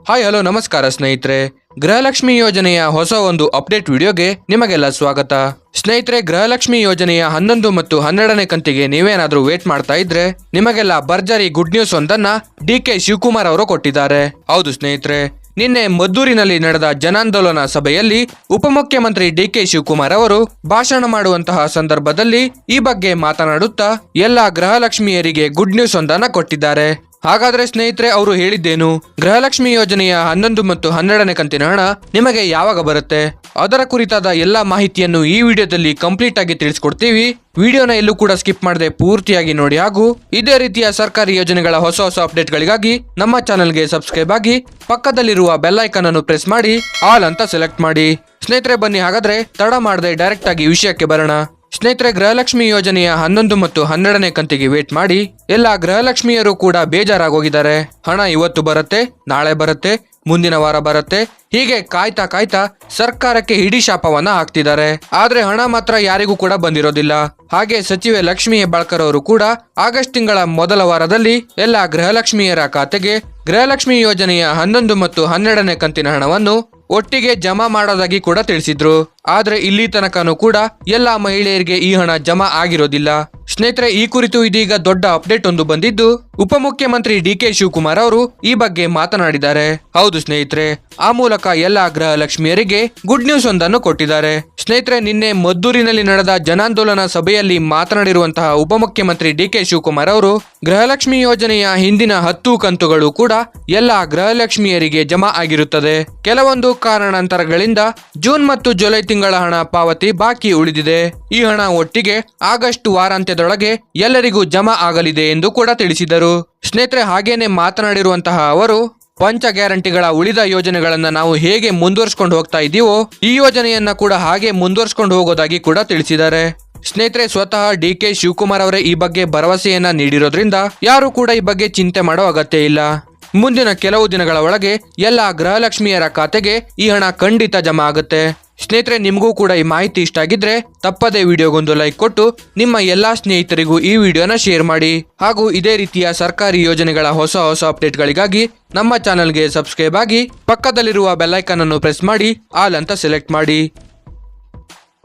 Hi hello ನಮಸ್ಕಾರ ಸ್ನೇಹಿತರೆ. ಗೃಹಲಕ್ಷ್ಮಿ ಯೋಜನೆಯ ಹೊಸ ಒಂದು ಅಪ್ಡೇಟ್ ವಿಡಿಯೋಗೆ ನಿಮಗೆಲ್ಲ ಸ್ವಾಗತ. ಸ್ನೇಹಿತರೆ, ಗೃಹಲಕ್ಷ್ಮಿ ಯೋಜನೆಯ 11 ಮತ್ತು 12ನೇ ಕಂತಿಗೆ ನೀವೇನಾದ್ರೂ ವೇಟ್ ಮಾಡ್ತಾ ಇದ್ರೆ ನಿಮಗೆಲ್ಲ ಭರ್ಜರಿ ಗುಡ್ ನ್ಯೂಸ್ ಒಂದನ್ನ ಡಿ.ಕೆ. ಶಿವಕುಮಾರ್ ಅವರು ಕೊಟ್ಟಿದ್ದಾರೆ. ಹೌದು ಸ್ನೇಹಿತರೆ, ನಿನ್ನೆ ಮದ್ದೂರಿನಲ್ಲಿ ನಡೆದ ಜನಾಂದೋಲನ ಸಭೆಯಲ್ಲಿ ಉಪಮುಖ್ಯಮಂತ್ರಿ ಡಿ.ಕೆ. ಶಿವಕುಮಾರ್ ಅವರು ಭಾಷಣ ಮಾಡುವಂತಹ ಸಂದರ್ಭದಲ್ಲಿ ಈ ಬಗ್ಗೆ ಮಾತನಾಡುತ್ತಾ ಎಲ್ಲ ಗೃಹಲಕ್ಷ್ಮಿಯರಿಗೆ ಗುಡ್ ನ್ಯೂಸ್ ಒಂದನ್ನ ಕೊಟ್ಟಿದ್ದಾರೆ. ಹಾಗಾದ್ರೆ ಸ್ನೇಹಿತರೆ, ಅವರು ಹೇಳಿದ್ದೇನು? ಗೃಹಲಕ್ಷ್ಮಿ ಯೋಜನೆಯ 11 ಮತ್ತು 12ನೇ ಕಂತಿನ ಹಣ ನಿಮಗೆ ಯಾವಾಗ ಬರುತ್ತೆ, ಅದರ ಕುರಿತಾದ ಎಲ್ಲಾ ಮಾಹಿತಿಯನ್ನು ಈ ವಿಡಿಯೋದಲ್ಲಿ ಕಂಪ್ಲೀಟ್ ಆಗಿ ತಿಳಿಸ್ಕೊಡ್ತೀವಿ. ವಿಡಿಯೋನ ಎಲ್ಲೂ ಕೂಡ ಸ್ಕಿಪ್ ಮಾಡದೆ ಪೂರ್ತಿಯಾಗಿ ನೋಡಿ. ಹಾಗೂ ಇದೇ ರೀತಿಯ ಸರ್ಕಾರಿ ಯೋಜನೆಗಳ ಹೊಸ ಅಪ್ಡೇಟ್ಗಳಿಗಾಗಿ ನಮ್ಮ ಚಾನೆಲ್ಗೆ ಸಬ್ಸ್ಕ್ರೈಬ್ ಆಗಿ ಪಕ್ಕದಲ್ಲಿರುವ ಬೆಲ್ ಐಕಾನ್ ಅನ್ನು ಪ್ರೆಸ್ ಮಾಡಿ ಆಲ್ ಅಂತ ಸೆಲೆಕ್ಟ್ ಮಾಡಿ. ಸ್ನೇಹಿತರೆ, ಬನ್ನಿ ಹಾಗಾದ್ರೆ ತಡ ಮಾಡದೆ ಡೈರೆಕ್ಟ್ ಆಗಿ ವಿಷಯಕ್ಕೆ ಬರೋಣ. ಸ್ನೇಹಿತರೆ, ಗೃಹಲಕ್ಷ್ಮಿ ಯೋಜನೆಯ 11 ಮತ್ತು 12ನೇ ಕಂತಿಗೆ ವೇಟ್ ಮಾಡಿ ಎಲ್ಲ ಗೃಹಲಕ್ಷ್ಮಿಯರು ಕೂಡ ಬೇಜಾರಾಗೋಗಿದ್ದಾರೆ. ಹಣ ಇವತ್ತು ಬರುತ್ತೆ, ನಾಳೆ ಬರುತ್ತೆ, ಮುಂದಿನ ವಾರ ಬರುತ್ತೆ, ಹೀಗೆ ಕಾಯ್ತಾ ಕಾಯ್ತಾ ಸರ್ಕಾರಕ್ಕೆ ಹಿಡಿ ಶಾಪವನ್ನ ಹಾಕ್ತಿದ್ದಾರೆ. ಆದ್ರೆ ಹಣ ಮಾತ್ರ ಯಾರಿಗೂ ಕೂಡ ಬಂದಿರೋದಿಲ್ಲ. ಹಾಗೆ ಸಚಿವೆ ಲಕ್ಷ್ಮಿ ಹೆಬ್ಬಾಳ್ಕರ್ ಅವರು ಕೂಡ ಆಗಸ್ಟ್ ತಿಂಗಳ ಮೊದಲ ವಾರದಲ್ಲಿ ಎಲ್ಲ ಗೃಹಲಕ್ಷ್ಮಿಯರ ಖಾತೆಗೆ ಗೃಹಲಕ್ಷ್ಮಿ ಯೋಜನೆಯ 11 ಮತ್ತು 12ನೇ ಕಂತಿನ ಹಣವನ್ನು ಒಟ್ಟಿಗೆ ಜಮಾ ಮಾಡೋದಾಗಿ ಕೂಡ ತಿಳಿಸಿದ್ರು. ಆದ್ರೆ ಇಲ್ಲಿ ತನಕನೂ ಕೂಡ ಎಲ್ಲಾ ಮಹಿಳೆಯರಿಗೆ ಈ ಹಣ ಜಮಾ ಆಗಿರೋದಿಲ್ಲ. ಸ್ನೇಹಿತರೆ, ಈ ಕುರಿತು ಇದೀಗ ದೊಡ್ಡ ಅಪ್ಡೇಟ್ ಒಂದು ಬಂದಿದ್ದು ಉಪಮುಖ್ಯಮಂತ್ರಿ ಡಿ.ಕೆ. ಶಿವಕುಮಾರ್ ಅವರು ಈ ಬಗ್ಗೆ ಮಾತನಾಡಿದ್ದಾರೆ. ಹೌದು ಸ್ನೇಹಿತರೆ, ಆ ಮೂಲಕ ಎಲ್ಲಾ ಗೃಹಲಕ್ಷ್ಮಿಯರಿಗೆ ಗುಡ್ ನ್ಯೂಸ್ ಒಂದನ್ನು ಕೊಟ್ಟಿದ್ದಾರೆ. ಸ್ನೇಹಿತರೆ, ನಿನ್ನೆ ಮದ್ದೂರಿನಲ್ಲಿ ನಡೆದ ಜನಾಂದೋಲನ ಸಭೆಯಲ್ಲಿ ಮಾತನಾಡಿರುವಂತಹ ಉಪಮುಖ್ಯಮಂತ್ರಿ ಡಿ.ಕೆ. ಶಿವಕುಮಾರ್ ಅವರು ಗೃಹಲಕ್ಷ್ಮಿ ಯೋಜನೆಯ ಹಿಂದಿನ 10 ಕಂತುಗಳು ಕೂಡ ಎಲ್ಲಾ ಗೃಹಲಕ್ಷ್ಮಿಯರಿಗೆ ಜಮಾ ಆಗಿರುತ್ತದೆ. ಕೆಲವೊಂದು ಕಾರಣಾಂತರಗಳಿಂದ ಜೂನ್ ಮತ್ತು ಜುಲೈ ತಿಂಗಳ ಹಣ ಪಾವತಿ ಬಾಕಿ ಉಳಿದಿದೆ. ಈ ಹಣ ಒಟ್ಟಿಗೆ ಆಗಸ್ಟ್ ವಾರಾಂತ್ಯದೊಳಗೆ ಎಲ್ಲರಿಗೂ ಜಮಾ ಆಗಲಿದೆ ಎಂದು ಕೂಡ ತಿಳಿಸಿದರು. ಸ್ನೇಹಿತರೆ, ಹಾಗೇನೆ ಮಾತನಾಡಿರುವಂತಹ ಅವರು ಪಂಚ ಗ್ಯಾರಂಟಿಗಳ ಉಳಿದ ಯೋಜನೆಗಳನ್ನ ನಾವು ಹೇಗೆ ಮುಂದುವರ್ಸ್ಕೊಂಡು ಹೋಗ್ತಾ ಇದೀವೋ ಈ ಯೋಜನೆಯನ್ನ ಕೂಡ ಹಾಗೆ ಮುಂದುವರ್ಸ್ಕೊಂಡು ಹೋಗೋದಾಗಿ ಕೂಡ ತಿಳಿಸಿದ್ದಾರೆ. ಸ್ನೇಹಿತರೆ, ಸ್ವತಃ ಡಿ.ಕೆ. ಶಿವಕುಮಾರ್ ಅವರೇ ಈ ಬಗ್ಗೆ ಭರವಸೆಯನ್ನ ನೀಡಿರೋದ್ರಿಂದ ಯಾರು ಕೂಡ ಈ ಬಗ್ಗೆ ಚಿಂತೆ ಮಾಡೋ ಅಗತ್ಯ ಇಲ್ಲ. ಮುಂದಿನ ಕೆಲವು ದಿನಗಳ ಒಳಗೆ ಎಲ್ಲ ಗೃಹಲಕ್ಷ್ಮಿಯರ ಖಾತೆಗೆ ಈ ಹಣ ಖಂಡಿತ ಜಮಾ ಆಗುತ್ತೆ. ಸ್ನೇಹಿತರೆ, ನಿಮಗೂ ಕೂಡ ಈ ಮಾಹಿತಿ ಇಷ್ಟ ಆಗಿದ್ರೆ ತಪ್ಪದೇ ವಿಡಿಯೋಗೊಂದು ಲೈಕ್ ಕೊಟ್ಟು ನಿಮ್ಮ ಎಲ್ಲಾ ಸ್ನೇಹಿತರಿಗೂ ಈ ವಿಡಿಯೋನ ಶೇರ್ ಮಾಡಿ. ಹಾಗೂ ಇದೇ ರೀತಿಯ ಸರ್ಕಾರಿ ಯೋಜನೆಗಳ ಹೊಸ ಅಪ್ಡೇಟ್ಗಳಿಗಾಗಿ ನಮ್ಮ ಚಾನೆಲ್ಗೆ ಸಬ್ಸ್ಕ್ರೈಬ್ ಆಗಿ ಪಕ್ಕದಲ್ಲಿರುವ ಬೆಲ್ ಐಕಾನ್ ಅನ್ನು ಪ್ರೆಸ್ ಮಾಡಿ ಆಲ್ ಅಂತ ಸೆಲೆಕ್ಟ್ ಮಾಡಿ.